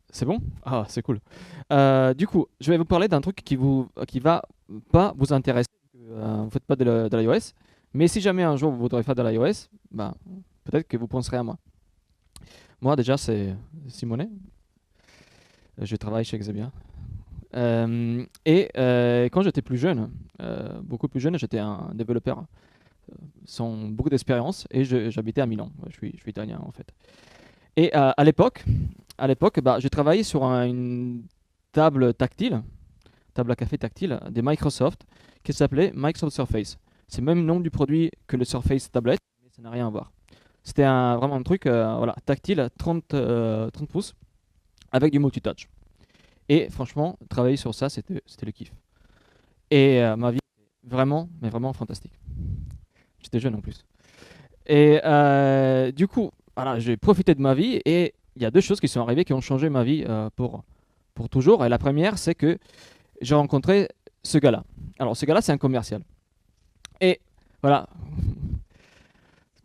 C'est bon? Ah, c'est cool. Du coup, je vais vous parler d'un truc qui va pas vous intéresser. Vous faites pas de l'iOS, mais si jamais un jour vous voudrez faire de l'iOS, bah, peut-être que vous penserez à moi. Moi, déjà, c'est Simonet. Je travaille chez Xebia. Quand j'étais plus jeune, beaucoup plus jeune, j'étais un développeur sans beaucoup d'expérience et j'habitais à Milan. Je suis italien en fait. Et à l'époque, bah, j'ai travaillé sur une table tactile, table à café tactile des Microsoft qui s'appelait Microsoft Surface. C'est le même nom du produit que le Surface tablette, mais ça n'a rien à voir. C'était vraiment un truc voilà, tactile, 30 pouces, avec du multitouch. Et franchement, travailler sur ça, c'était le kiff. Et ma vie était vraiment, mais vraiment fantastique. J'étais jeune en plus. Et du coup, voilà, j'ai profité de ma vie et il y a deux choses qui sont arrivées qui ont changé ma vie pour toujours. Et la première, c'est que j'ai rencontré ce gars-là. Alors, ce gars-là, c'est un commercial. Et voilà,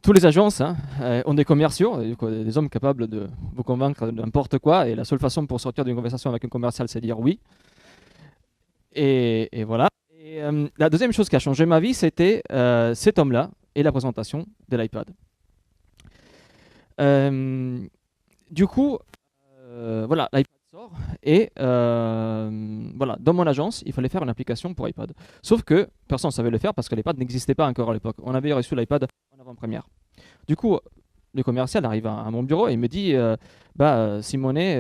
tous les agences ont des commerciaux, des hommes capables de vous convaincre de n'importe quoi. Et la seule façon pour sortir d'une conversation avec un commercial, c'est de dire oui. Et voilà. Et la deuxième chose qui a changé ma vie, c'était cet homme-là et la présentation de l'iPad. Euh, du coup, voilà, l'iPad sort et voilà, dans mon agence, il fallait faire une application pour iPad. Sauf que personne ne savait le faire parce que l'iPad n'existait pas encore à l'époque. On avait reçu l'iPad en avant-première. Du coup, le commercial arrive à mon bureau et me dit Simonet,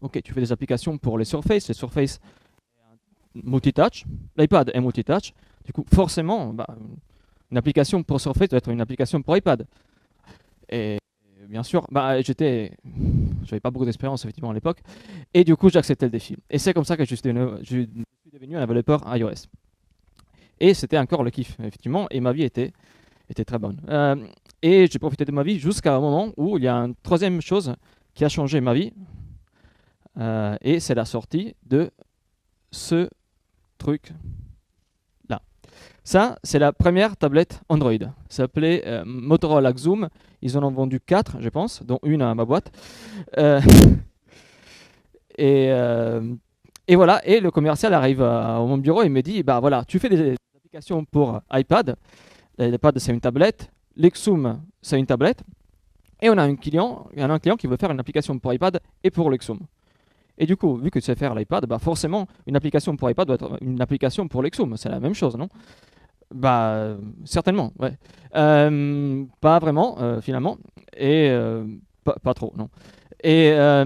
ok, tu fais des applications pour les Surface multitouch, l'iPad est multitouch. Du coup, forcément, bah, une application pour Surface doit être une application pour iPad. Et bien sûr, bah, j'avais pas beaucoup d'expérience effectivement à l'époque, et du coup j'ai accepté le défi. Et c'est comme ça que je suis devenu un développeur iOS. Et c'était encore le kiff effectivement, et ma vie était très bonne. Et j'ai profité de ma vie jusqu'à un moment où il y a une troisième chose qui a changé ma vie, et c'est la sortie de ce truc là. Ça, c'est la première tablette Android. Ça s'appelait Motorola Xoom. Ils en ont vendu 4, je pense, dont une à ma boîte. Euh, et, euh, et voilà, et le commercial arrive à mon bureau et me dit, bah voilà, tu fais des applications pour iPad. L'iPad, c'est une tablette. L'Exoom, c'est une tablette. Et il y a un client qui veut faire une application pour iPad et pour l'Exoom. Et du coup, vu que tu sais faire l'iPad, bah forcément, une application pour iPad doit être une application pour l'Exoom. C'est la même chose, non? Bah, certainement, ouais. Pas vraiment, finalement. Et pas trop, non. Et, euh,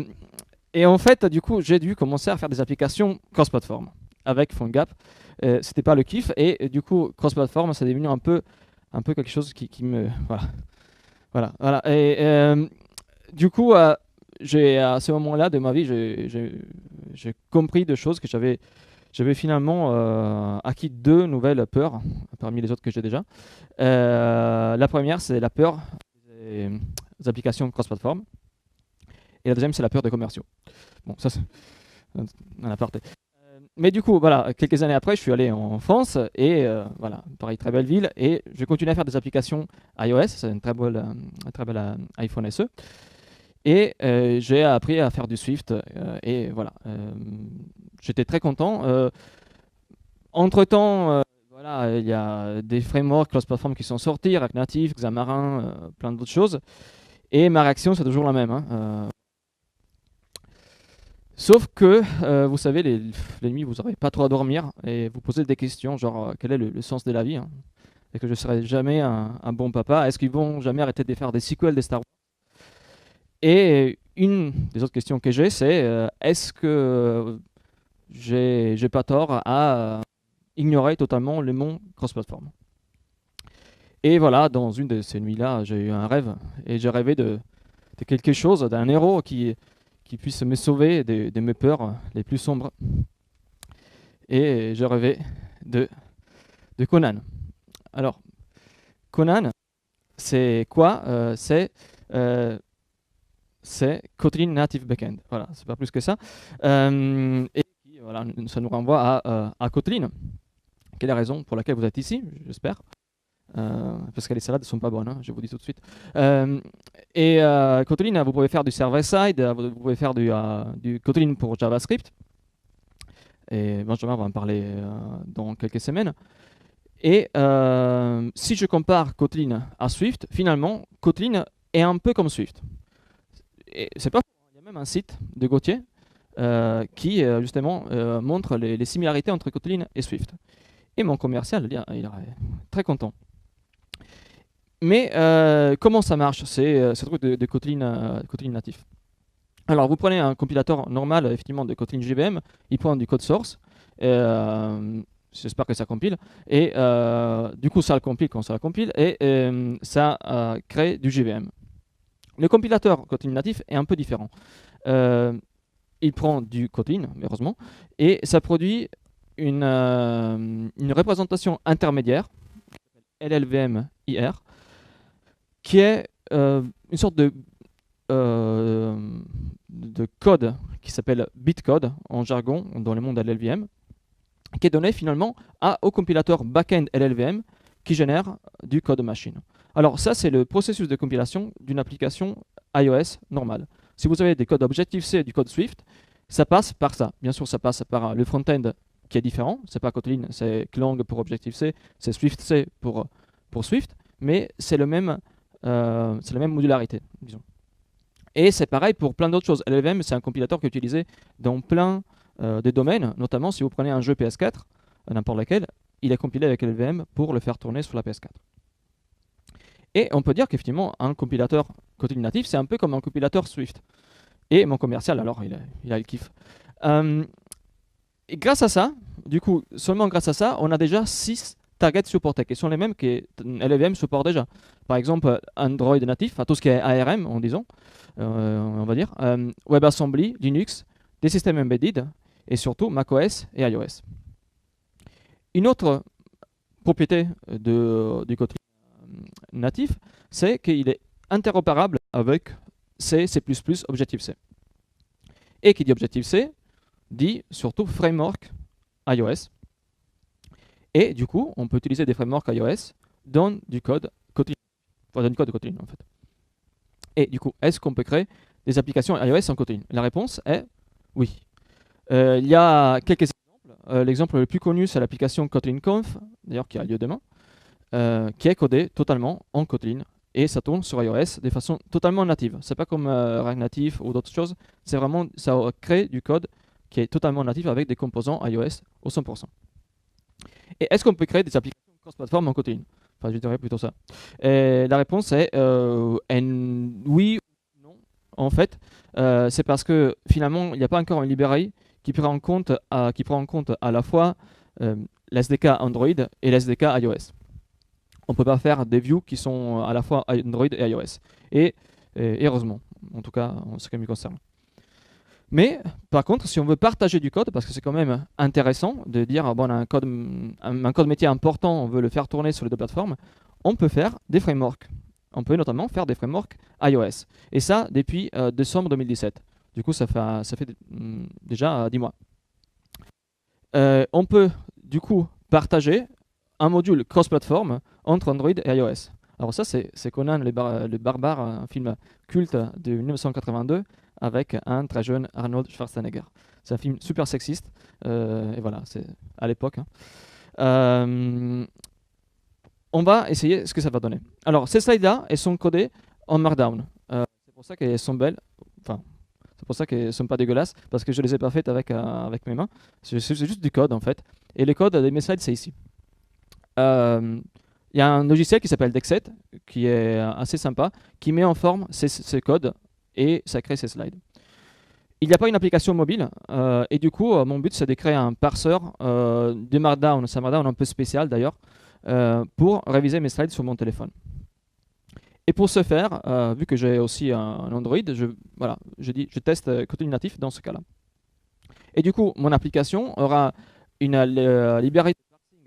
et en fait, du coup, j'ai dû commencer à faire des applications cross-platform avec PhoneGap. C'était pas le kiff. Et du coup, cross-platform, c'est devenu un peu quelque chose qui me. Voilà. Voilà, voilà. Et du coup, à ce moment-là de ma vie, j'ai compris deux choses que j'avais finalement acquis deux nouvelles peurs parmi les autres que j'ai déjà. La première, c'est la peur des applications cross-platform. Et la deuxième, c'est la peur des commerciaux. Bon, ça, c'est un aparté. Mais du coup, voilà, quelques années après, je suis allé en France et voilà, pareil, très belle ville. Et je continue à faire des applications iOS, c'est un très bel iPhone SE. Et j'ai appris à faire du Swift. Et voilà, j'étais très content. Entre-temps, voilà, il y a des frameworks cross-platform qui sont sortis, React Native, Xamarin, plein d'autres choses. Et ma réaction, c'est toujours la même, hein. Sauf que, vous savez, les nuits, vous n'aurez pas trop à dormir et vous posez des questions, genre quel est le sens de la vie, hein. Est-ce que je serai jamais un bon papa? Est-ce qu'ils vont jamais arrêter de faire des sequels des Star Wars? Et une des autres questions que j'ai, c'est est-ce que j'ai pas tort à ignorer totalement le monde cross-platform? Et voilà, dans une de ces nuits-là, j'ai eu un rêve et j'ai rêvé de quelque chose, d'un héros qui puisse me sauver de mes peurs les plus sombres. Et je rêvais de Conan. Alors, Conan, c'est quoi? Euh, c'est Kotlin Native Backend. Voilà, c'est pas plus que ça. Et voilà, ça nous renvoie à Kotlin. Quelle est la raison pour laquelle vous êtes ici, j'espère. parce que les salades ne sont pas bonnes, hein, je vous dis tout de suite. Kotlin, vous pouvez faire du server-side, vous pouvez faire du Kotlin pour JavaScript. Et Benjamin va en parler dans quelques semaines. Et si je compare Kotlin à Swift, finalement, Kotlin est un peu comme Swift. Et c'est pas faux, il y a même un site de Gauthier qui justement montre les similarités entre Kotlin et Swift. Et mon commercial, il est très content. Mais comment ça marche, ce truc de Kotlin, Kotlin natif? Alors, vous prenez un compilateur normal, effectivement, de Kotlin JVM, il prend du code source, j'espère que ça compile, et du coup, ça le compile quand ça le compile, et ça crée du JVM. Le compilateur Kotlin natif est un peu différent. Il prend du Kotlin, heureusement, et ça produit une représentation intermédiaire, LLVM-IR, qui est une sorte de code qui s'appelle bitcode en jargon dans le monde LLVM, qui est donné finalement au compilateur backend LLVM qui génère du code machine. Alors ça, c'est le processus de compilation d'une application iOS normale. Si vous avez des codes Objective-C et du code Swift, ça passe par ça. Bien sûr, ça passe par le front-end qui est différent. C'est pas Kotlin, c'est Clang pour Objective-C, c'est Swift-C pour Swift, mais c'est la même modularité, disons. Et c'est pareil pour plein d'autres choses. LLVM, c'est un compilateur qui est utilisé dans plein de domaines, notamment si vous prenez un jeu PS4, n'importe lequel, il est compilé avec LLVM pour le faire tourner sur la PS4. Et on peut dire qu'effectivement, un compilateur Kotlin natif, c'est un peu comme un compilateur Swift. Et mon commercial, alors, il a le kiff. Et grâce à ça, du coup, seulement grâce à ça, on a déjà 6 targets supportés, qui sont les mêmes que LLVM supporte déjà. Par exemple, Android natif, tout ce qui est ARM, en disant, on va dire, WebAssembly, Linux, des systèmes embedded, et surtout macOS et iOS. Une autre propriété du Kotlin natif, c'est qu'il est interopérable avec C, C++, Objective-C. Et qui dit Objective-C, dit surtout framework iOS. Et du coup, on peut utiliser des frameworks iOS dans du code Kotlin. Enfin, dans du code Kotlin, en fait. Et du coup, est-ce qu'on peut créer des applications iOS en Kotlin? La réponse est oui. Il y a quelques exemples. L'exemple le plus connu, c'est l'application Kotlin Conf, d'ailleurs qui a lieu demain, qui est codée totalement en Kotlin. Et ça tourne sur iOS de façon totalement native. C'est pas comme React Native ou d'autres choses. C'est vraiment, ça crée du code qui est totalement natif avec des composants iOS au 100%. Et est-ce qu'on peut créer des applications cross-platform en Kotlin? Enfin, je dirais plutôt ça. Et la réponse est oui ou non. En fait, c'est parce que finalement, il n'y a pas encore une librairie qui prend en compte à la fois l'SDK Android et l'SDK iOS. On ne peut pas faire des views qui sont à la fois Android et iOS. Et heureusement, en tout cas, en ce qui me concerne. Mais par contre, si on veut partager du code, parce que c'est quand même intéressant de dire bon, on a un code métier important, on veut le faire tourner sur les deux plateformes, on peut faire des frameworks. On peut notamment faire des frameworks iOS. Et ça, depuis décembre 2017. Du coup, ça fait déjà 10 mois. On peut, du coup, partager un module cross-platform entre Android et iOS. Alors ça, c'est Conan le Barbare, un film culte de 1982 avec un très jeune Arnold Schwarzenegger. C'est un film super sexiste, et voilà, c'est à l'époque. On va essayer ce que ça va donner. Alors, ces slides-là, elles sont codées en Markdown. C'est pour ça qu'elles sont belles. Enfin, c'est pour ça qu'elles ne sont pas dégueulasses, parce que je ne les ai pas faites avec mes mains. C'est juste du code, en fait. Et le code de mes slides, c'est ici. Il y a un logiciel qui s'appelle Dexet, qui est assez sympa, qui met en forme ces codes et ça crée ces slides. Il n'y a pas une application mobile et du coup, mon but, c'est de créer un parseur de Markdown. C'est un Markdown un peu spécial d'ailleurs, pour réviser mes slides sur mon téléphone. Et pour ce faire, vu que j'ai aussi un Android, je teste Kotlin natif dans ce cas-là. Et du coup, mon application aura une librairie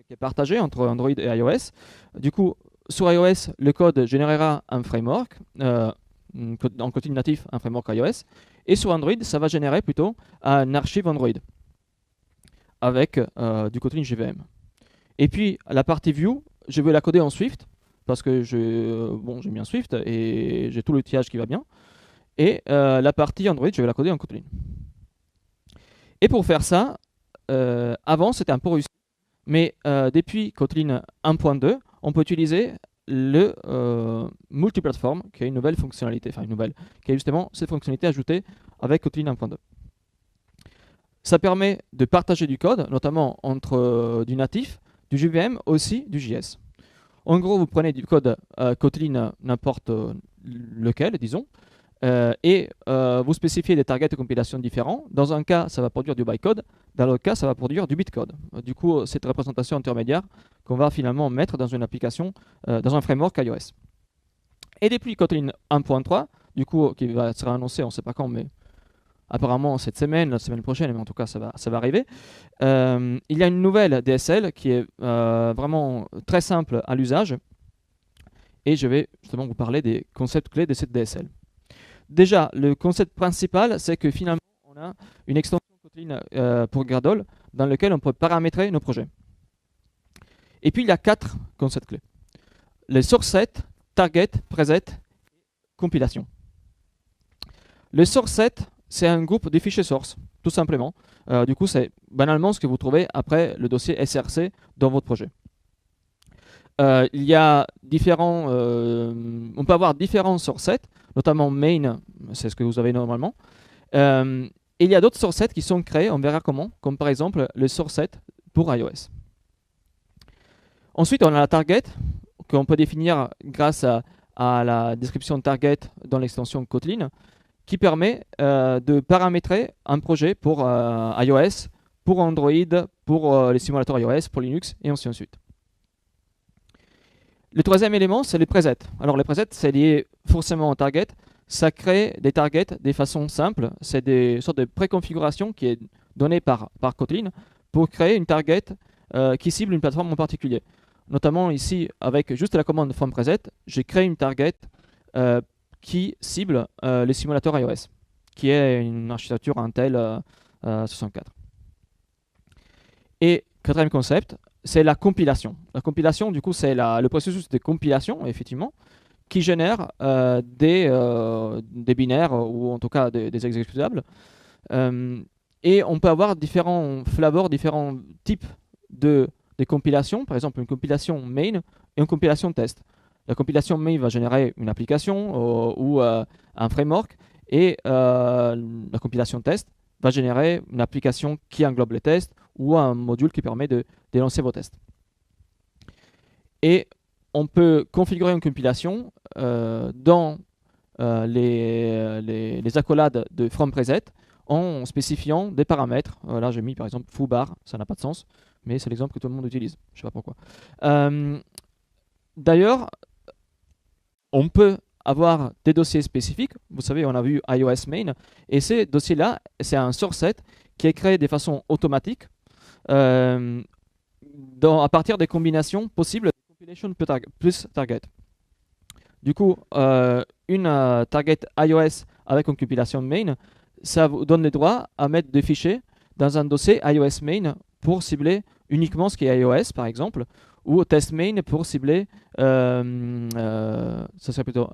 qui est partagée entre Android et iOS. Du coup, sur iOS, le code générera un framework, en Kotlin natif, un framework iOS. Et sur Android, ça va générer plutôt un archive Android avec du Kotlin JVM. Et puis, la partie view, je vais la coder en Swift, parce que bon, j'ai mis un Swift et j'ai tout l'outillage qui va bien. Et la partie Android, je vais la coder en Kotlin. Et pour faire ça, avant c'était un peu rustique, mais depuis Kotlin 1.2, on peut utiliser le multiplateforme, qui est une nouvelle fonctionnalité, qui est justement cette fonctionnalité ajoutée avec Kotlin 1.2. Ça permet de partager du code, notamment entre du natif, du JVM, aussi du JS. En gros, vous prenez du code Kotlin n'importe lequel, disons, et vous spécifiez des targets de compilation différents. Dans un cas, ça va produire du bytecode. Dans l'autre cas, ça va produire du bitcode. Du coup, cette représentation intermédiaire qu'on va finalement mettre dans une application, dans un framework iOS. Et depuis Kotlin 1.3, du coup, qui sera annoncé, on ne sait pas quand, mais apparemment cette semaine, la semaine prochaine, mais en tout cas, ça va arriver. Il y a une nouvelle DSL qui est vraiment très simple à l'usage. Et je vais justement vous parler des concepts clés de cette DSL. Déjà, le concept principal, c'est que finalement, on a une extension Kotlin pour Gradle dans lequel on peut paramétrer nos projets. Et puis, il y a 4 concepts clés. Le source set, target, preset, compilation. Le source set, c'est un groupe de fichiers source, tout simplement. Du coup, c'est banalement ce que vous trouvez après le dossier SRC dans votre projet. Il y a différents, on peut avoir différents source sets, notamment main, c'est ce que vous avez normalement. Et il y a d'autres source sets qui sont créés, on verra comment, comme par exemple le source set pour iOS. Ensuite, on a la target, qu'on peut définir grâce à la description target dans l'extension Kotlin, qui permet de paramétrer un projet pour iOS, pour Android, pour les simulateurs iOS, pour Linux, et ainsi de suite. Le troisième élément, c'est les presets. Alors les presets, c'est lié forcément au target. Ça crée des targets de façon simple. C'est des sortes de préconfiguration qui est donnée par Kotlin pour créer une target qui cible une plateforme en particulier. Notamment ici, avec juste la commande from preset, j'ai créé une target qui cible les simulateurs iOS, qui est une architecture Intel 64. Et quatrième concept, c'est la compilation. La compilation, du coup, c'est le processus de compilation, effectivement, qui génère des binaires, ou en tout cas des exécutables. Et on peut avoir différents flavors, différents types de compilations. Par exemple, une compilation main et une compilation test. La compilation main va générer une application ou un framework, et la compilation test va générer une application qui englobe les tests ou un module qui permet de lancer vos tests. Et on peut configurer une compilation dans les accolades de from preset en spécifiant des paramètres. Là, j'ai mis par exemple foobar, ça n'a pas de sens, mais c'est l'exemple que tout le monde utilise. Je ne sais pas pourquoi. D'ailleurs, on peut avoir des dossiers spécifiques. Vous savez, on a vu iOS main, et ces dossiers-là, c'est un source set qui est créé de façon automatique à partir des combinations possibles de compilation plus target. Du coup, une target iOS avec une compilation main, ça vous donne le droit à mettre des fichiers dans un dossier iOS main pour cibler uniquement ce qui est iOS, par exemple, ou test main pour cibler, ça serait plutôt,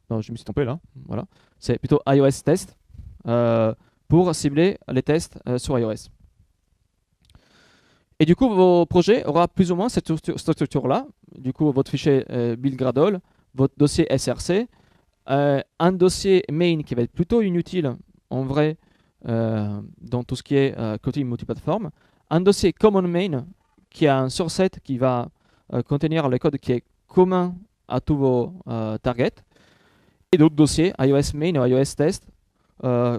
non, je me suis trompé là, voilà, c'est plutôt iOS test pour cibler les tests sur iOS. Et du coup, vos projets auront plus ou moins cette structure-là. Du coup, votre fichier build Gradle, votre dossier SRC, un dossier main qui va être plutôt inutile en vrai dans tout ce qui est Kotlin multiplateforme, un dossier common main qui a un source set qui va contenir le code qui est commun à tous vos targets, et d'autres dossiers iOS main ou iOS test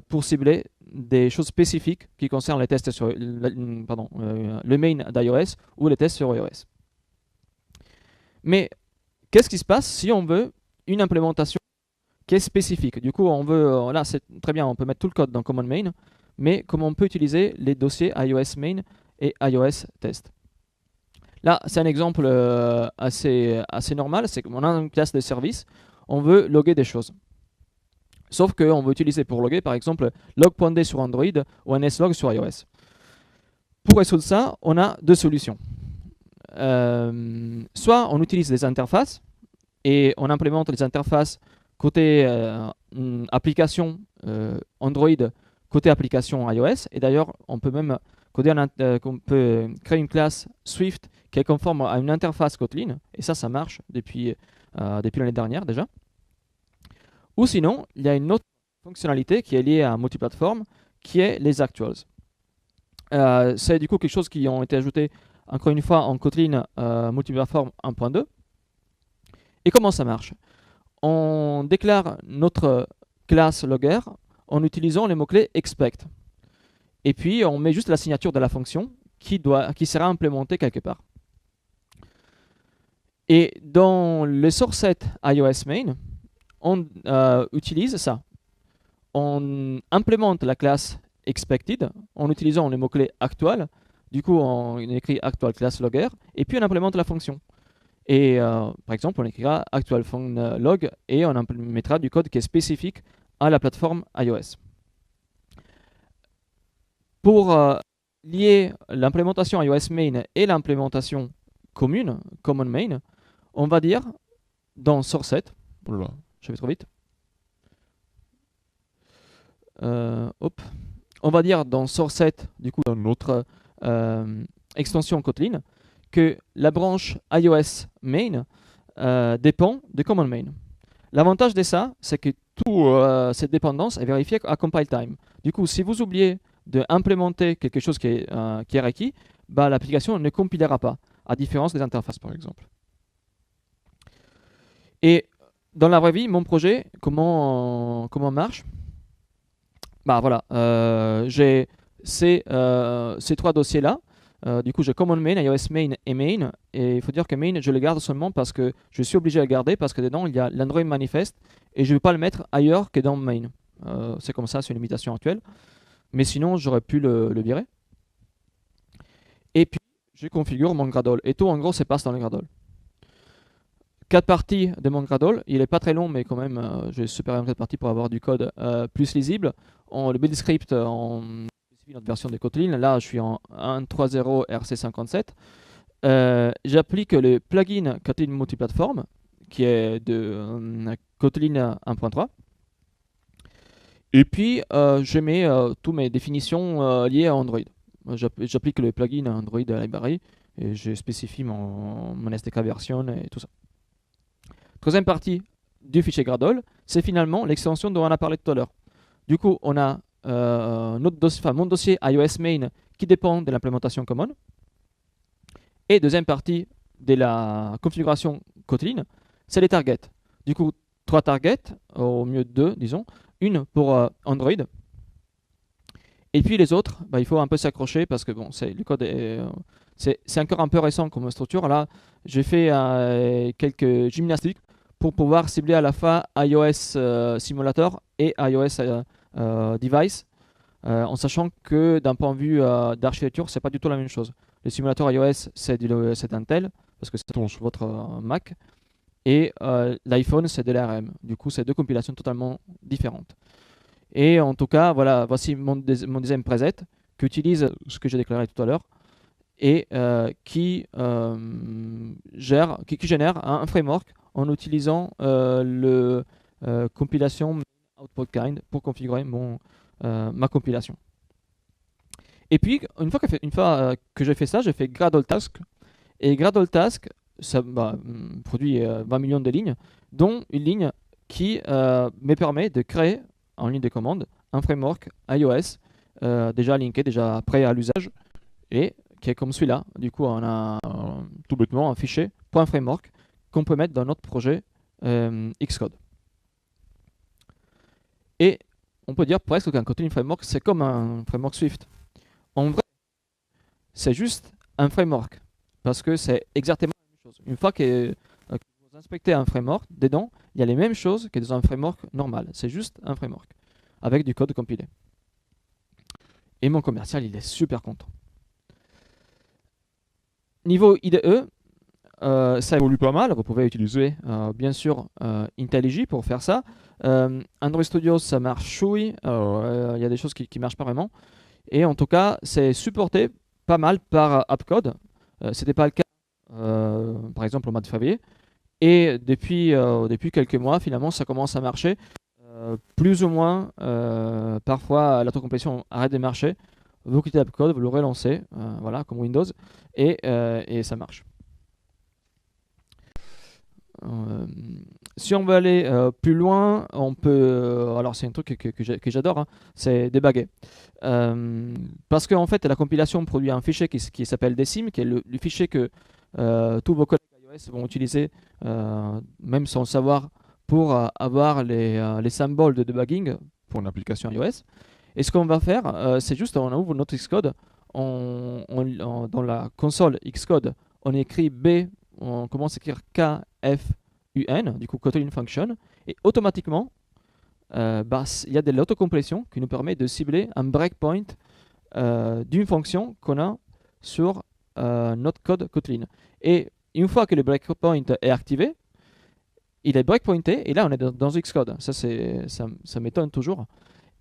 pour cibler des choses spécifiques qui concernent les tests sur le main d'iOS ou les tests sur iOS. Mais qu'est-ce qui se passe si on veut une implémentation qui est spécifique? Du coup, on veut, là c'est très bien, on peut mettre tout le code dans common main, mais comment on peut utiliser les dossiers iOS main et iOS test? Là, c'est un exemple assez normal, c'est qu'on a une classe de service, on veut loguer des choses. Sauf qu'on veut utiliser pour loguer, par exemple, log.d sur Android ou un slog sur iOS. Pour résoudre ça, on a deux solutions. soit on utilise des interfaces et on implémente les interfaces côté application Android, côté application iOS. Et d'ailleurs, on peut même on peut créer une classe Swift qui est conforme à une interface Kotlin. Et ça marche depuis l'année dernière déjà. Ou sinon, il y a une autre fonctionnalité qui est liée à multiplateforme, qui est les actuals. C'est du coup quelque chose qui ont été ajoutés encore une fois en Kotlin multiplateforme 1.2. Et comment ça marche? On déclare notre classe logger en utilisant les mots-clés expect. Et puis on met juste la signature de la fonction qui sera implémentée quelque part. Et dans le source iOS main, on utilise ça. On implémente la classe expected en utilisant les mots-clés actual. Du coup, on écrit actual class logger et puis on implémente la fonction. Et par exemple, on écrira actual func log et on mettra du code qui est spécifique à la plateforme iOS. Pour lier l'implémentation iOS main et l'implémentation commune, common main, on va dire dans source-set, oula, je vais trop vite. On va dire dans source-set, du coup, dans notre extension Kotlin, que la branche iOS main dépend de common main. L'avantage de ça, c'est que toute cette dépendance est vérifiée à compile time. Du coup, si vous oubliez d'implémenter quelque chose qui est requis, bah, l'application ne compilera pas, à différence des interfaces par exemple. Et dans la vraie vie, mon projet, comment marche? Bah voilà, j'ai ces trois dossiers-là. Du coup, j'ai common main, iOS main et main. Et il faut dire que main, je le garde seulement parce que je suis obligé de le garder parce que dedans, il y a l'Android manifest et je ne vais pas le mettre ailleurs que dans main. C'est comme ça, c'est une limitation actuelle. Mais sinon, j'aurais pu le virer. Et puis, je configure mon Gradle. Et tout, en gros, se passe dans le Gradle. 4 parties de mon Gradle. Il n'est pas très long, mais quand même, j'ai supérieur 4 parties pour avoir du code plus lisible. Le build script, on spécifie notre version de Kotlin. Là, je suis en 1.3.0 RC57. J'applique le plugin Kotlin Multiplatform, qui est de Kotlin 1.3. Et puis, je mets toutes mes définitions liées à Android. J'applique le plugin Android Library et je spécifie mon SDK version et tout ça. Troisième partie du fichier Gradle, c'est finalement l'extension dont on a parlé tout à l'heure. Du coup, on a mon dossier iOS main qui dépend de l'implémentation common. Et deuxième partie de la configuration Kotlin, c'est les targets. Du coup, 3 targets, au mieux 2, disons. Une pour Android. Et puis les autres, bah, il faut un peu s'accrocher parce que bon, le code c'est encore un peu récent comme structure. Là, j'ai fait quelques gymnastiques pour pouvoir cibler à la fois iOS Simulator et iOS Device, en sachant que d'un point de vue d'architecture, c'est pas du tout la même chose. Le simulateur iOS, c'est Intel, parce que ça tourne sur votre Mac, et l'iPhone, c'est de l'ARM. Du coup, c'est deux compilations totalement différentes. Et en tout cas, voilà, voici mon deuxième preset qui utilise ce que j'ai déclaré tout à l'heure et qui génère un framework en utilisant le compilation output kind pour configurer ma compilation. Et puis, une fois que j'ai fait ça, j'ai fait Gradle Task. Et Gradle Task, ça produit 20 millions de lignes, dont une ligne qui me permet de créer en ligne de commande un framework iOS déjà linké, déjà prêt à l'usage, et qui est comme celui-là. Du coup, on a tout bêtement un fichier .framework qu'on peut mettre dans notre projet Xcode. Et on peut dire presque qu'un Kotlin framework, c'est comme un framework Swift. En vrai, c'est juste un framework, parce que c'est exactement la même chose. Une fois que vous inspectez un framework, dedans, il y a les mêmes choses que dans un framework normal. C'est juste un framework, avec du code compilé. Et mon commercial, il est super content. Niveau IDE, ça évolue pas mal. Vous pouvez utiliser, bien sûr, IntelliJ pour faire ça. Android Studio, ça marche chouille. Il y a des choses qui ne marchent pas vraiment. Et en tout cas, c'est supporté pas mal par Appcode. Ce n'était pas le cas par exemple au mois de février. Et depuis quelques mois, finalement, ça commence à marcher. Plus ou moins, parfois l'autocomplétion arrête de marcher. Vous quittez l'AppCode, vous le relancez, voilà, comme Windows, et ça marche. Euh, Si on veut aller plus loin, on peut. Alors, c'est un truc que j'adore, hein, c'est débugger. Parce qu'en fait, la compilation produit un fichier qui s'appelle decim, qui est le fichier que tous vos collègues iOS vont utiliser, même sans le savoir, pour avoir les symboles de debugging pour une application iOS. Et ce qu'on va faire, c'est juste, on ouvre notre Xcode, dans la console Xcode, on écrit B, on commence à écrire KFUN, du coup Kotlin Function, et automatiquement, il y a de l'autocomplétion qui nous permet de cibler un breakpoint d'une fonction qu'on a sur notre code Kotlin. Et une fois que le breakpoint est activé, il est breakpointé, et là on est dans Xcode. Ça m'étonne toujours.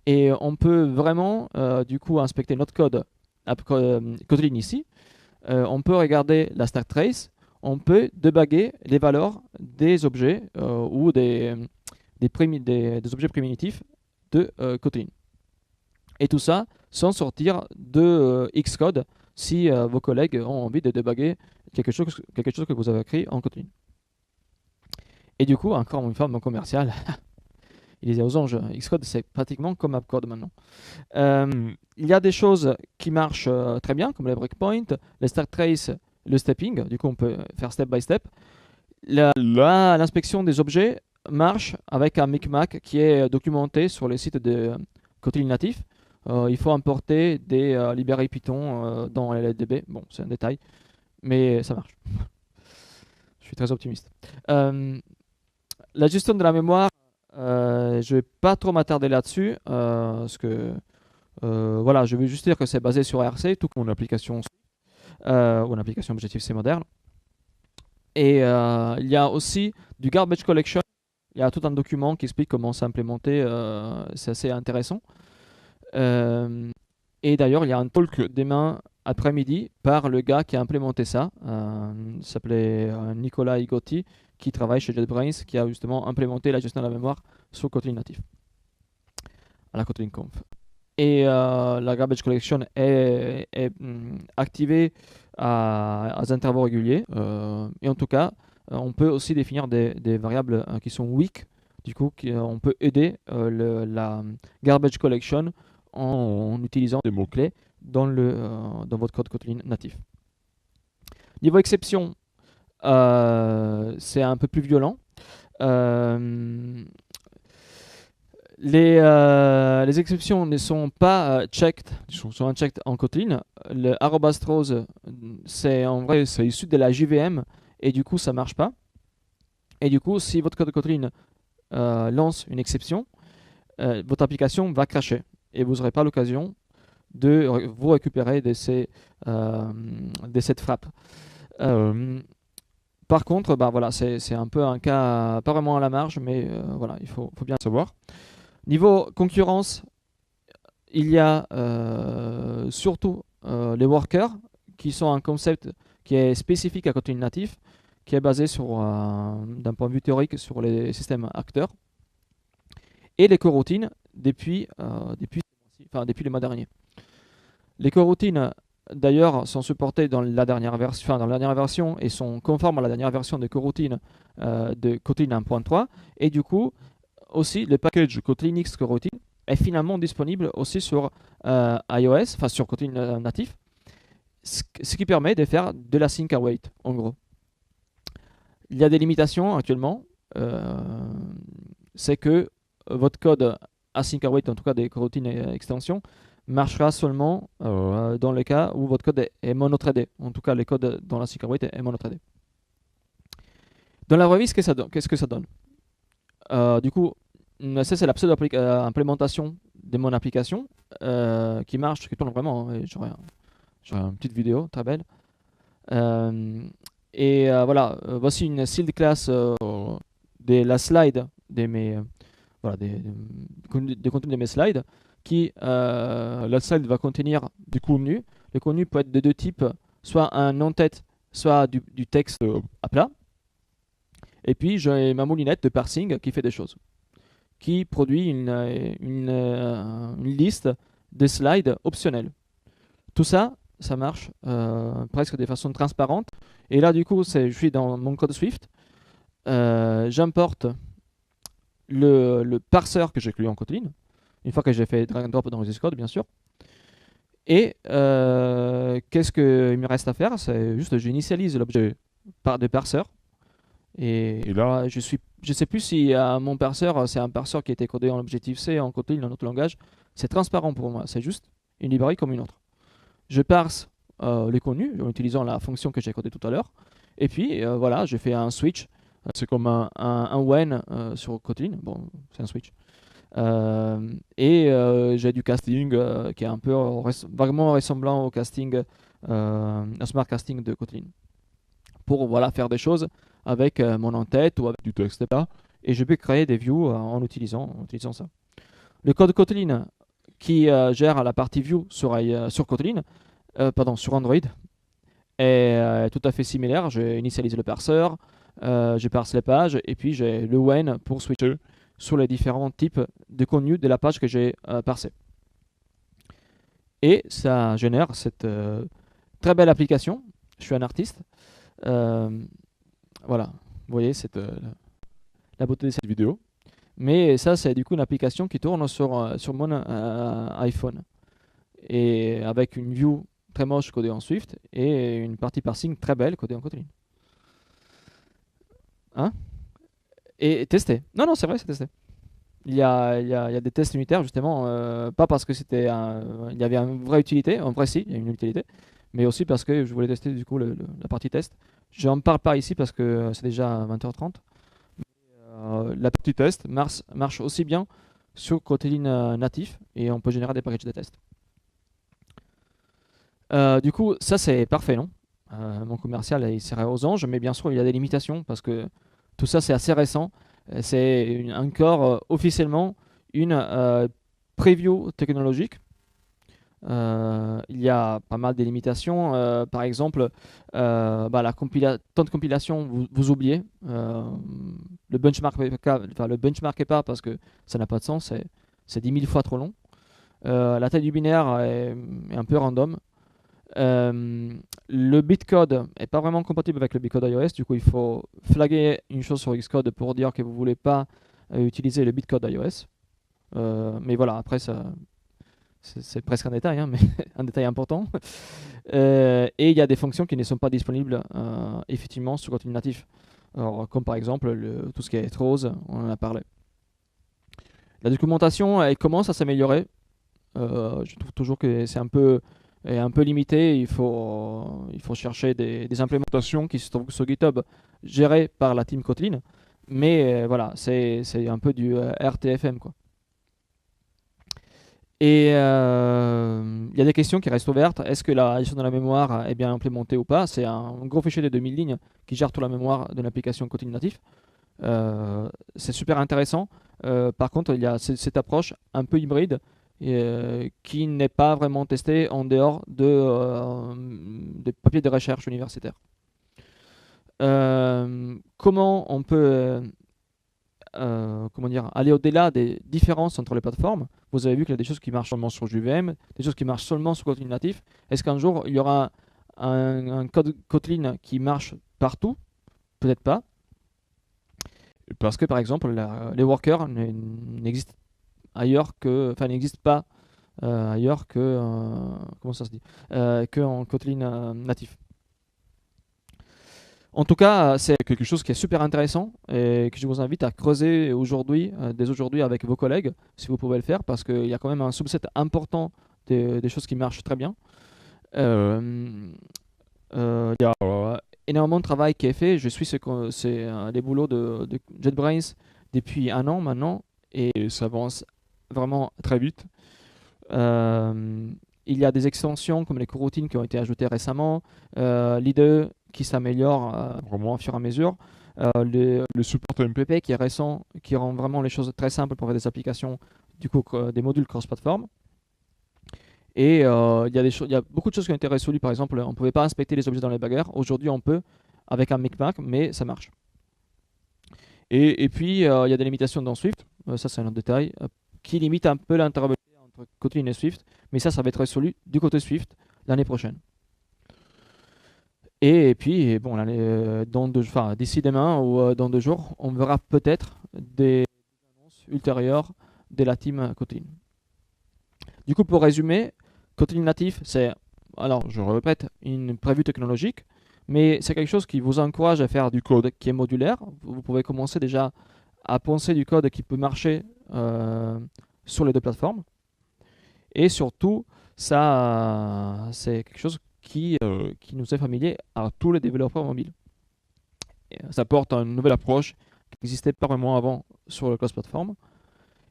Et on peut vraiment du coup inspecter notre code Kotlin ici. On peut regarder la stack trace. On peut débugger les valeurs des objets ou des objets primitifs de Kotlin. Et tout ça sans sortir de Xcode si vos collègues ont envie de débugger quelque chose que vous avez écrit en Kotlin. Et du coup, encore une fois, mon commercial, il est aux anges. Xcode, c'est pratiquement comme AppCode maintenant. Il y a des choses qui marchent très bien, comme les breakpoints, les stack trace, le stepping. Du coup, on peut faire step by step. L'inspection des objets marche avec un micmac qui est documenté sur le site de Kotlin natif. Il faut importer des librairies Python dans LLDB. Bon, c'est un détail, mais ça marche. Je suis très optimiste. La gestion de la mémoire, je ne vais pas trop m'attarder là-dessus, parce que voilà, je veux juste dire que c'est basé sur RC, tout comme une application ou une application Objective-C moderne. Et il y a aussi du garbage collection. Il y a tout un document qui explique comment c'est implémenté. C'est assez intéressant. Et d'ailleurs, il y a un talk demain après-midi par le gars qui a implémenté ça. Il s'appelait Nicolas Igotti, qui travaille chez JetBrains, qui a justement implémenté la gestion de la mémoire sur Kotlin natif, à la Kotlin Conf. Et la garbage collection est activée à des intervalles réguliers. Et en tout cas, on peut aussi définir des variables qui sont weak. Du coup, on peut aider la garbage collection en utilisant des mots-clés dans votre code Kotlin natif. Niveau exception, c'est un peu plus violent. Les exceptions ne sont pas checked, sont unchecked en Kotlin. Le @throws, en vrai, c'est issu de la JVM et du coup, ça marche pas. Et du coup, si votre code Kotlin lance une exception, votre application va crasher et vous n'aurez pas l'occasion de vous récupérer de cette frappe. Par contre, voilà, c'est un peu un cas pas vraiment à la marge, mais voilà, il faut bien savoir. Niveau concurrence, il y a surtout les workers, qui sont un concept qui est spécifique à Kotlin natif, qui est basé d'un point de vue théorique sur les systèmes acteurs, et les coroutines depuis le mois dernier. Les coroutines, d'ailleurs, sont supportées dans la dernière version et sont conformes à la dernière version de coroutines de Kotlin 1.3, et du coup, aussi le package Kotlin X Coroutine est finalement disponible aussi sur iOS, enfin sur Kotlin natif, ce qui permet de faire de la sync await en gros. Il y a des limitations actuellement, c'est que votre code async await, en tout cas des coroutines extensions, marchera seulement dans le cas où votre code est monothreadé. En tout cas, le code dans la sync await est monothreadé. Dans la vraie vie, qu'est-ce que ça donne? Du coup, ça c'est la pseudo-implémentation de mon application qui marche, qui tourne vraiment. Hein, j'aurai une petite vidéo très belle. Voilà, voici une sealed class de la slide des contenus de mes slides. La slide va contenir du contenu. Le contenu peut être de deux types, soit un en-tête soit du texte à plat. Et puis j'ai ma moulinette de parsing qui fait des choses, qui produit une liste de slides optionnels. Tout ça, ça marche presque de façon transparente. Et là, du coup, je suis dans mon code Swift. J'importe le parseur que j'ai inclus en Kotlin, une fois que j'ai fait drag and drop dans VS Code, bien sûr. Et qu'est-ce qu'il me reste à faire? C'est juste j'initialise l'objet de parseur. Et là, je sais plus si mon parseur, c'est un parseur qui a été codé en Objective-C, en Kotlin, en autre langage. C'est transparent pour moi. C'est juste une librairie comme une autre. Je parse les contenus en utilisant la fonction que j'ai codée tout à l'heure. Et puis, voilà, j'ai fait un switch. C'est comme un when sur Kotlin. Bon, c'est un switch. Et j'ai du casting qui est un peu vaguement ressemblant au casting, un smart casting de Kotlin. Pour voilà, faire des choses avec mon en-tête ou avec du texte, etc. Et je peux créer des views en utilisant ça. Le code Kotlin qui gère la partie view sur Kotlin, sur Android, est tout à fait similaire. J'ai initialisé le parseur, je parse les pages, et puis j'ai le when pour switcher sur les différents types de contenu de la page que j'ai parsée. Et ça génère cette très belle application. Je suis un artiste. Voilà, vous voyez la beauté de cette vidéo. Mais ça, c'est du coup une application qui tourne sur mon iPhone. Et avec une view très moche codée en Swift et une partie parsing très belle codée en Kotlin. Hein? Et testé. Non, c'est vrai, c'est testé. Il y a des tests unitaires, justement, pas parce que il y avait une vraie utilité, en vrai, si, il y a une utilité, mais aussi parce que je voulais tester du coup la partie test. Je n'en parle pas ici parce que c'est déjà 20h30. La partie test marche aussi bien sur Kotlin natif et on peut générer des packages de test. Du coup, ça c'est parfait, non? Mon commercial il serait aux anges, mais bien sûr il y a des limitations parce que tout ça c'est assez récent. C'est encore officiellement une preview technologique. Il y a pas mal de limitations. Par exemple, le temps de compilation, vous oubliez. Le benchmark pas parce que ça n'a pas de sens. C'est 10 000 fois trop long. La taille du binaire est un peu random. Le bitcode n'est pas vraiment compatible avec le bitcode iOS. Du coup, il faut flaguer une chose sur Xcode pour dire que vous ne voulez pas utiliser le bitcode iOS. Mais voilà, après, c'est presque un détail, hein, mais un détail important. Et il y a des fonctions qui ne sont pas disponibles effectivement sur Kotlin natif. Alors, comme par exemple tout ce qui est throws, on en a parlé. La documentation, elle commence à s'améliorer. Je trouve toujours que c'est un peu limité. Il faut chercher des implémentations qui se trouvent sur GitHub gérées par la team Kotlin. Mais voilà, c'est un peu du RTFM, quoi. Et il y a des questions qui restent ouvertes. Est-ce que la gestion de la mémoire est bien implémentée ou pas? C'est un gros fichier de 2000 lignes qui gère toute la mémoire de l'application Kotlin natif. C'est super intéressant. Par contre, il y a cette approche un peu hybride qui n'est pas vraiment testée en dehors des papiers de recherche universitaires. Comment on peut aller au-delà des différences entre les plateformes? Vous avez vu qu'il y a des choses qui marchent seulement sur JVM, des choses qui marchent seulement sur Kotlin natif. Est-ce qu'un jour, il y aura un code Kotlin qui marche partout? Peut-être pas. Parce que, par exemple, les workers n'existent pas ailleurs que, comment ça se dit, que en Kotlin natif. En tout cas, c'est quelque chose qui est super intéressant et que je vous invite à creuser dès aujourd'hui avec vos collègues, si vous pouvez le faire, parce qu'il y a quand même un subset important des choses qui marchent très bien. Il y a énormément de travail qui est fait. Je suis les boulots de JetBrains depuis 1 an maintenant et ça avance vraiment très vite. Il y a des extensions comme les coroutines qui ont été ajoutées récemment, l'IDE qui s'améliore vraiment au fur et à mesure, le support MPP qui est récent, qui rend vraiment les choses très simples pour faire des applications, du coup des modules cross-platform. Et il y a beaucoup de choses qui ont été résolues. Par exemple, on ne pouvait pas inspecter les objets dans les bagarres. Aujourd'hui, on peut avec un micmac, mais ça marche. Et puis, il y a des limitations dans Swift, ça c'est un autre détail, qui limite un peu l'interopérabilité entre Kotlin et Swift, mais ça va être résolu du côté Swift l'année prochaine. Et puis, bon, d'ici demain ou dans 2 jours, on verra peut-être des annonces ultérieures de la team Kotlin. Du coup, pour résumer, Kotlin natif, c'est, alors je répète, une prévue technologique, mais c'est quelque chose qui vous encourage à faire du code qui est modulaire. Vous pouvez commencer déjà à penser du code qui peut marcher sur les 2 plateformes. Et surtout, ça, c'est quelque chose qui nous est familier à tous les développeurs mobiles. Et ça apporte une nouvelle approche qui n'existait pas vraiment avant sur le cross-platform.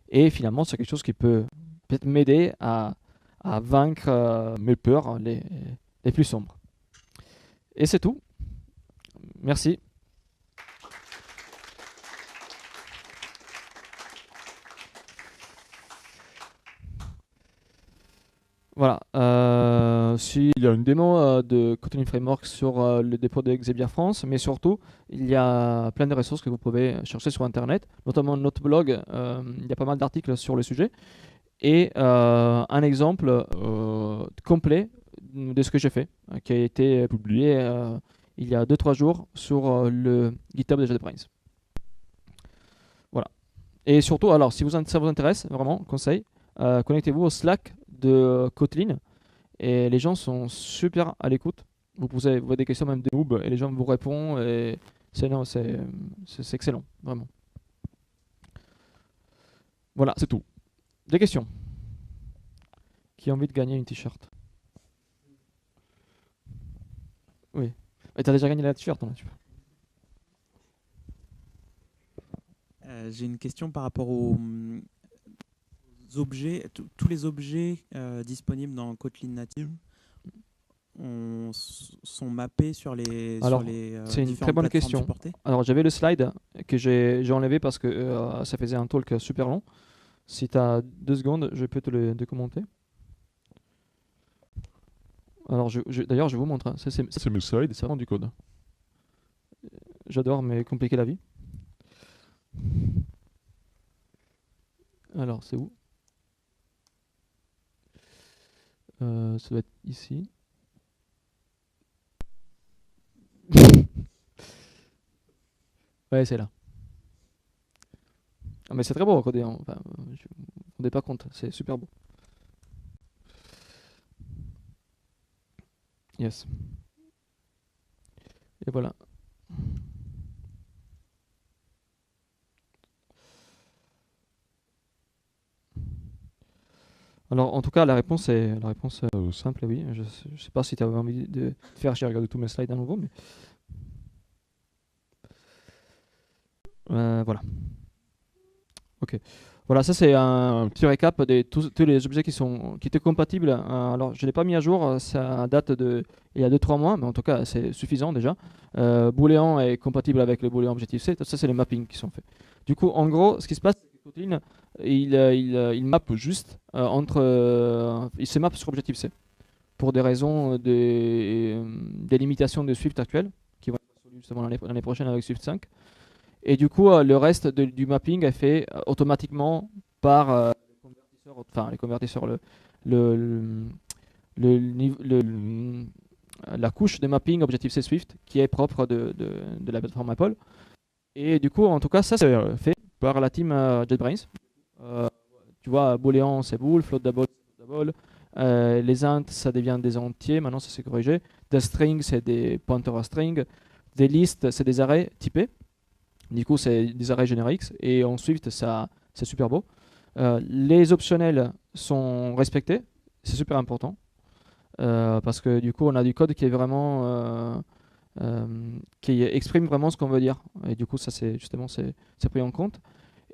Et finalement, c'est quelque chose qui peut peut-être m'aider à vaincre mes peurs les plus sombres. Et c'est tout. Merci. Voilà. S'il y a une démo de Kotlin Framework sur le dépôt de Xavier France, mais surtout, il y a plein de ressources que vous pouvez chercher sur Internet, notamment notre blog. Il y a pas mal d'articles sur le sujet. Et un exemple complet de ce que j'ai fait, qui a été publié il y a 2-3 jours sur le GitHub de JetBrains. Voilà. Et surtout, alors, si ça vous intéresse, vraiment, conseil, connectez-vous au Slack de Kotlin. Et les gens sont super à l'écoute. Vous posez des questions même de noob et les gens vous répondent. Et c'est excellent, vraiment. Voilà, c'est tout. Des questions? Qui a envie de gagner une t-shirt? Oui. Et t'as déjà gagné la t-shirt, hein, J'ai une question par rapport aux objets. Tous les objets disponibles dans Kotlin Native sont mappés sur les c'est une très différentes bonne plateformes question. supportées. Alors j'avais le slide que j'ai enlevé parce que ça faisait un talk super long. Si tu as 2 secondes, je peux te le commenter. Alors d'ailleurs, je vous montre. Hein. C'est mes slides, c'est vraiment du code. J'adore me compliquer la vie. Alors, c'est où? Ça doit être ici. Ouais, c'est là. Ah, mais c'est très beau à coder. Hein. Enfin, je ne vous rendez pas compte, c'est super beau. Yes. Et voilà. Alors, en tout cas, la réponse est simple, oui. Je ne sais pas si tu avais envie de faire, j'ai regardé tous mes slides à nouveau, mais voilà. Ok. Voilà, ça c'est un petit récap de tous les objets qui étaient compatibles. Alors, je ne l'ai pas mis à jour, ça date il y a 2-3 mois, mais en tout cas, c'est suffisant déjà. Boolean est compatible avec le Boolean Objective-C, ça c'est les mappings qui sont faits. Du coup, en gros, ce qui se passe, c'est que Kotlin, il mappe juste il se mappe sur Objective-C pour des raisons des limitations de Swift actuelles qui vont être résolues justement l'année prochaine avec Swift 5. Et du coup, le reste du mapping est fait automatiquement par les convertisseurs, la couche de mapping Objective-C Swift qui est propre de la plateforme Apple. Et du coup, en tout cas, ça c'est fait par la team JetBrains. Tu vois, booléan c'est bool, float double c'est double. Les int ça devient des entiers, maintenant ça s'est corrigé. Des strings c'est des pointers à string. Des lists c'est des arrays typés. Du coup, c'est des arrays génériques et en Swift, c'est super beau. Les optionnels sont respectés, c'est super important parce que du coup, on a du code qui est vraiment qui exprime vraiment ce qu'on veut dire. Et du coup, ça, c'est pris en compte.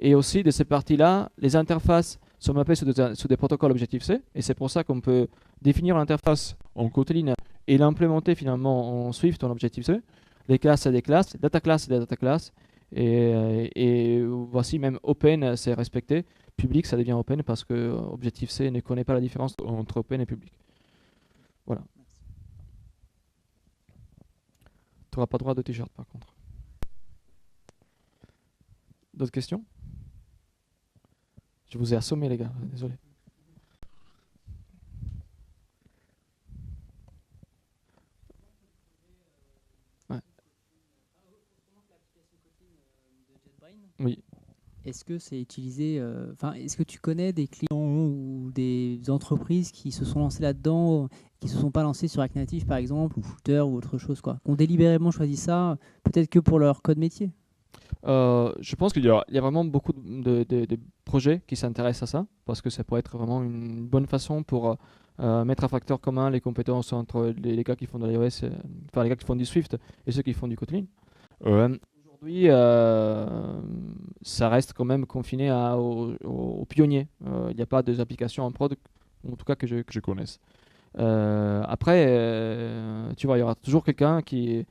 Et aussi, de ces parties-là, les interfaces sont mappées sur des protocoles Objective-C et c'est pour ça qu'on peut définir l'interface en Kotlin et l'implémenter finalement en Swift en Objective-C. Les classes, c'est des classes, data class, c'est des data classes. Et voici même Open, c'est respecté public, ça devient open parce que Objective-C ne connaît pas la différence entre open et public. Voilà. Tu n'auras pas droit de t-shirt par contre. D'autres questions? Je vous ai assommé les gars, désolé. Ouais. Oui. Est-ce que c'est utilisé, est-ce que tu connais des clients ou des entreprises qui se sont lancés là-dedans, qui ne se sont pas lancés sur React Native par exemple, ou Footer ou autre chose, quoi, qui ont délibérément choisi ça, peut-être que pour leur code métier? Je pense qu'il y a vraiment beaucoup de projets qui s'intéressent à ça, parce que ça pourrait être vraiment une bonne façon pour mettre à facteur commun les compétences entre les gars qui font de l'iOS, enfin les gars qui font du Swift et ceux qui font du Kotlin. Aujourd'hui, ça reste quand même confiné aux pionniers. Il n'y a pas des applications en prod, en tout cas que je connaisse. Après, tu vois, il y aura toujours quelqu'un qui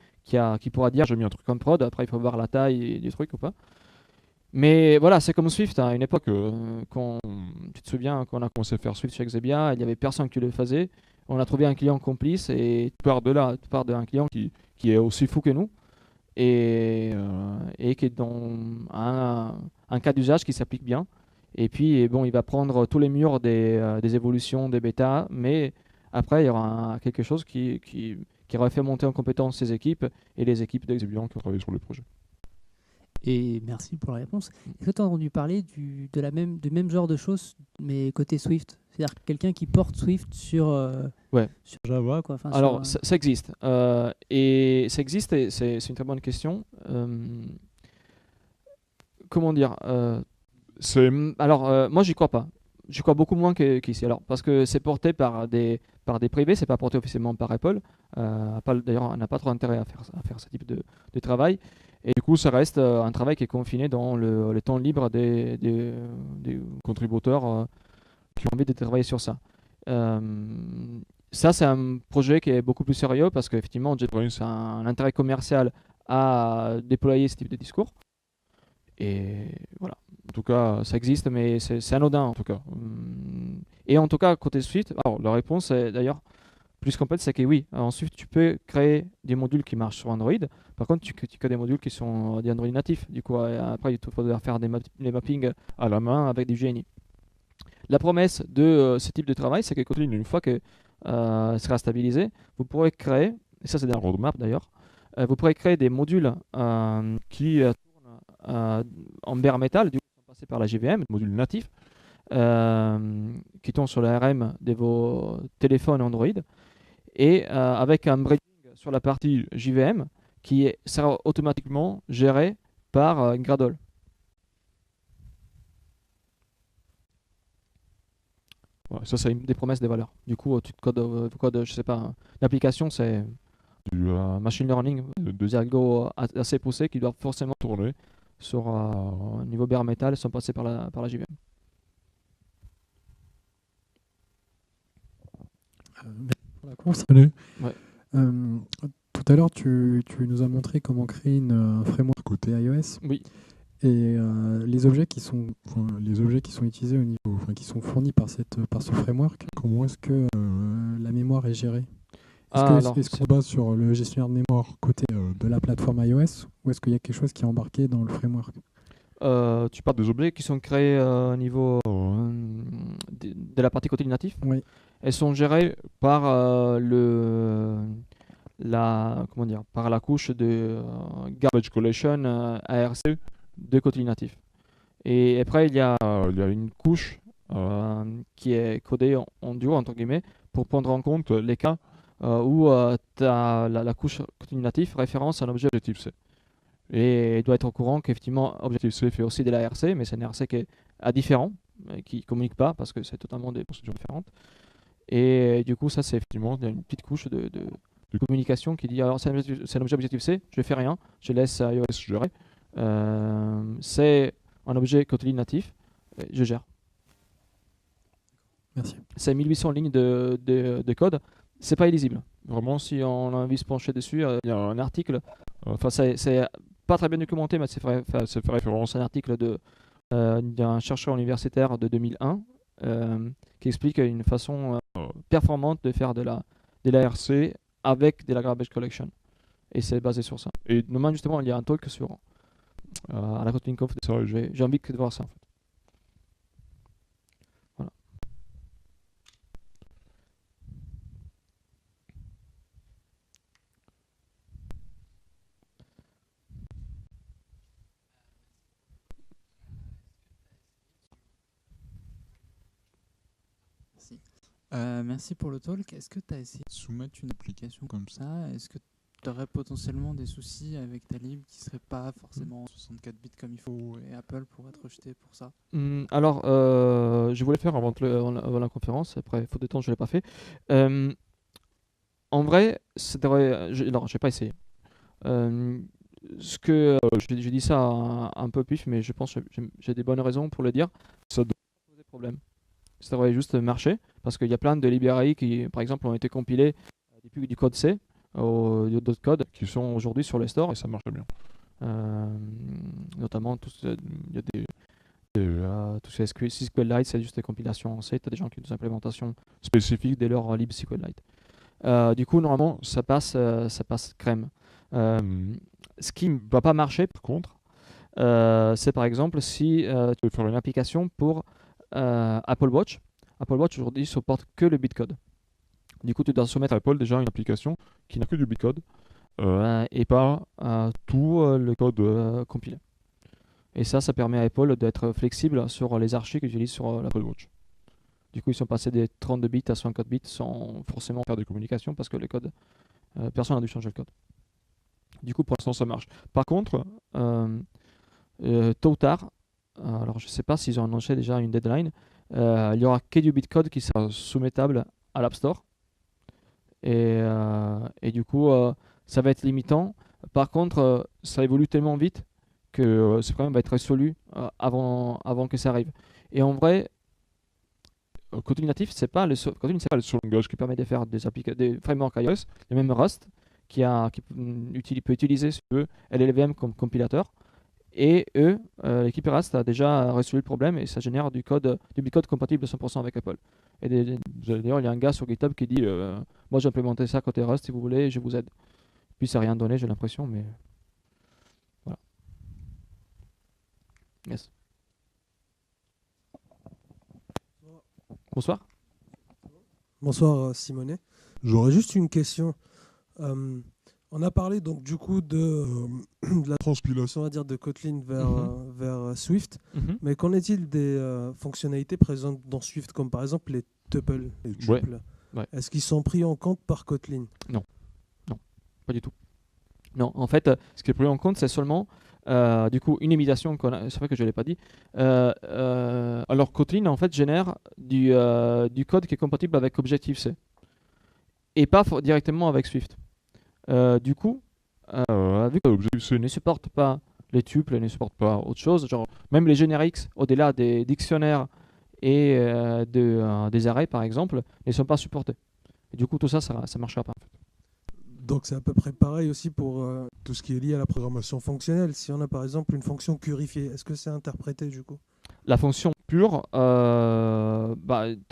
pourra dire j'ai mis un truc en prod, après il faut voir la taille du truc ou pas. Mais voilà, c'est comme Swift, à une époque, tu te souviens, quand on a commencé à faire Swift chez Xebia, il n'y avait personne qui le faisait. On a trouvé un client complice et tu pars de là, tu pars d'un client qui est aussi fou que nous et qui est dans un cas d'usage qui s'applique bien. Et puis, bon, il va prendre tous les murs des évolutions, des bêtas, mais après, il y aura quelque chose qui aurait fait monter en compétence ses équipes et les équipes d'Exebian qui ont travaillé sur le projet. Et merci pour la réponse. Est-ce que tu as entendu parler du même genre de choses, mais côté Swift? C'est-à-dire quelqu'un qui porte Swift sur Java, quoi. Enfin, alors, ça existe. Et ça existe, et c'est une très bonne question. Comment dire Alors, moi, j'y crois pas. J'y crois beaucoup moins qu'ici. Alors, parce que c'est porté par des privés, c'est pas porté officiellement par Apple. Apple, d'ailleurs, n'a pas trop intérêt à faire ce type de travail. Et du coup, ça reste un travail qui est confiné dans le temps libre des contributeurs qui ont envie de travailler sur ça. Ça, c'est un projet qui est beaucoup plus sérieux parce qu'effectivement, JetBrains a un intérêt commercial à déployer ce type de discours. Et voilà. En tout cas, ça existe, mais c'est anodin en tout cas. Et en tout cas, côté Swift, alors la réponse est d'ailleurs plus complète, c'est que oui, en Swift, tu peux créer des modules qui marchent sur Android. Par contre, tu crées des modules qui sont des Android natifs. Du coup, après, il faudra faire les mappings à la main avec du GNI. La promesse de ce type de travail, c'est que Kotlin, une fois que sera stabilisé, vous pourrez créer, et ça c'est dans le roadmap d'ailleurs, vous pourrez créer des modules qui tournent en bare metal, du coup, sans passer par la JVM, modules natifs, qui tournent sur la RM de vos téléphones Android, et avec un breaking sur la partie JVM qui sera automatiquement géré par Gradle. Voilà, ça, c'est une des promesses des valeurs. Du coup, tu codes, je sais pas, l'application, c'est du machine learning, des algos assez poussés qui doivent forcément tourner sur un niveau bare metal sans passer par la JVM. Merci pour la course. Salut. Ouais. Tout à l'heure, tu nous as montré comment créer un framework côté iOS. Oui. Et les objets qui sont utilisés au niveau, qui sont fournis par ce framework, comment est-ce que la mémoire est gérée? Est-ce qu'on se base sur le gestionnaire de mémoire côté de la plateforme iOS, ou est-ce qu'il y a quelque chose qui est embarqué dans le framework? Tu parles des objets qui sont créés au niveau de la partie côté du natif. Oui. Elles sont gérées par par la couche de garbage collection ARC de côté natif. Et après, il y a une couche qui est codée en duo, entre guillemets, pour prendre en compte les cas où tu as la couche côté natif référence à un objet Objective-C. Et il doit être au courant qu'effectivement, Objective-C fait aussi de l'ARC, mais c'est un ARC qui est différent, qui ne communique pas parce que c'est totalement des procédures différentes. Et du coup, ça, c'est effectivement une petite couche de communication qui dit alors c'est un objet Objective-C, je ne fais rien, je laisse iOS gérer. C'est un objet Kotlin natif, je gère. Merci. C'est 1800 lignes de code, c'est pas illisible. Vraiment, si on a envie de se pencher dessus, il y a un article, c'est pas très bien documenté, mais c'est fait référence à un article de Il y a un chercheur universitaire de 2001 qui explique une façon performante de faire de l'ARC avec de la garbage collection. Et c'est basé sur ça. Et demain, justement, il y a un talk sur à la Kotlin Conf. J'ai envie de voir ça, en fait. Voilà. Merci pour le talk. Est-ce que tu as essayé de soumettre une application comme ça? Est-ce que tu aurais potentiellement des soucis avec ta lib qui ne serait pas forcément 64 bits comme il faut et Apple pourrait être rejeté pour ça? Alors, je voulais faire avant la conférence, après, faute de temps, je ne l'ai pas fait. En vrai, alors, je n'ai pas essayé. Je dis ça un peu pif, mais je pense que j'ai des bonnes raisons pour le dire. Ça devrait pas poser problème. Ça devrait juste marcher, parce qu'il y a plein de librairies qui, par exemple, ont été compilées depuis du code C d'autres codes qui sont aujourd'hui sur les stores et ça marche bien. Notamment, il y a tout ce SQLite, c'est juste des compilations en C. Tu as des gens qui ont des implémentations spécifiques dès leur lib SQLite. Du coup, normalement, ça passe crème. Ce qui ne va pas marcher, par contre, c'est par exemple si tu veux faire une application pour Apple Watch. Apple Watch aujourd'hui supporte que le bitcode. Du coup, tu dois soumettre à Apple déjà une application qui n'a que du bitcode et pas tout le code compilé. Et ça permet à Apple d'être flexible sur les archis qu'ils utilisent sur l'Apple Watch. Du coup, ils sont passés des 32 bits à 64 bits sans forcément faire de communication parce que le code, personne n'a dû changer le code. Du coup, pour l'instant, ça marche. Par contre, tôt ou tard, alors je ne sais pas s'ils ont annoncé déjà une deadline, il y aura que du bitcode qui sera soumettable à l'App Store. Et du coup, ça va être limitant. Par contre, ça évolue tellement vite que ce problème va être résolu avant que ça arrive. Et en vrai, Kotlin natif, Kotlin, c'est pas le seul langage qui permet de faire des frameworks iOS. Il y a même Rust qui peut utiliser si tu veux, LLVM comme compilateur. Et l'équipe Rust a déjà résolu le problème et ça génère du bitcode compatible 100% avec Apple. Et d'ailleurs, il y a un gars sur GitHub qui dit moi j'ai implémenté ça côté Rust, si vous voulez, je vous aide. Puis ça n'a rien donné, j'ai l'impression, mais voilà. Yes. Bonsoir. Bonsoir Simonet. J'aurais juste une question. On a parlé donc du coup de la transpilation, on va dire, de Kotlin vers Swift. Mais qu'en est-il des fonctionnalités présentes dans Swift, comme par exemple les tuples, les triples? Ouais. Est-ce qu'ils sont pris en compte par Kotlin? Non, pas du tout. Non, en fait, ce qui est pris en compte, c'est seulement du coup une imitation c'est vrai que je l'ai pas dit. Alors Kotlin en fait génère du code qui est compatible avec Objective-C et pas directement avec Swift. Du coup, vu que Objective-C ne supporte pas les tuples, ne supporte pas autre chose, genre même les generics au-delà des dictionnaires et des arrays par exemple, ne sont pas supportés. Et du coup, tout ça marchera pas. En fait. Donc c'est à peu près pareil aussi pour tout ce qui est lié à la programmation fonctionnelle. Si on a par exemple une fonction purifiée, est-ce que c'est interprété du coup? La fonction pure, tant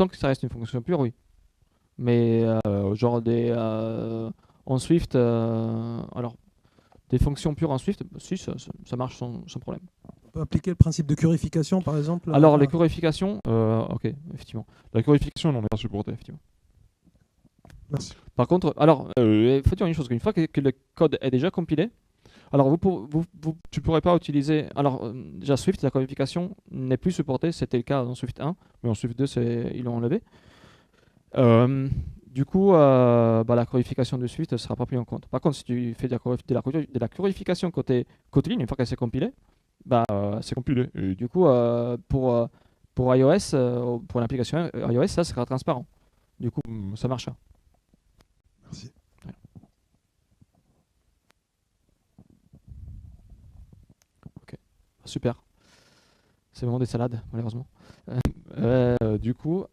que ça reste une fonction pure, oui. Mais genre en Swift, alors des fonctions pures en Swift, si ça marche sans problème. On peut appliquer le principe de purification par exemple? Alors les purifications, ok, effectivement. La purification, on n'est pas supporté, effectivement. Merci. Par contre, alors, il faut dire une chose, qu'une fois que le code est déjà compilé, alors tu pourrais pas utiliser... Alors, déjà Swift, la codification n'est plus supportée, c'était le cas dans Swift 1, mais en Swift 2, ils l'ont enlevé. Du coup, la codification de Swift ne sera pas prise en compte. Par contre, si tu fais de la codification côté Kotlin, une fois qu'elle s'est compilée, c'est compilé. Et du coup, pour iOS, pour l'application iOS, ça sera transparent. Du coup, ça marchera. Merci. Ouais. Ok, super. C'est vraiment des salades, malheureusement. Du coup,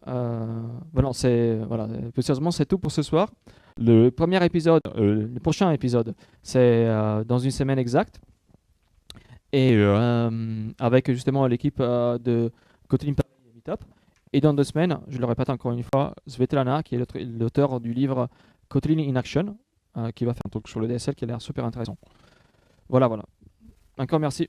sérieusement, c'est tout pour ce soir. Le prochain épisode, c'est dans une semaine exacte. et avec justement l'équipe de Kotlin Paris Meetup. Et dans 2 semaines, je le répète encore une fois, Svetlana, qui est l'auteur du livre Kotlin in Action, qui va faire un talk sur le DSL qui a l'air super intéressant. Voilà. Encore merci.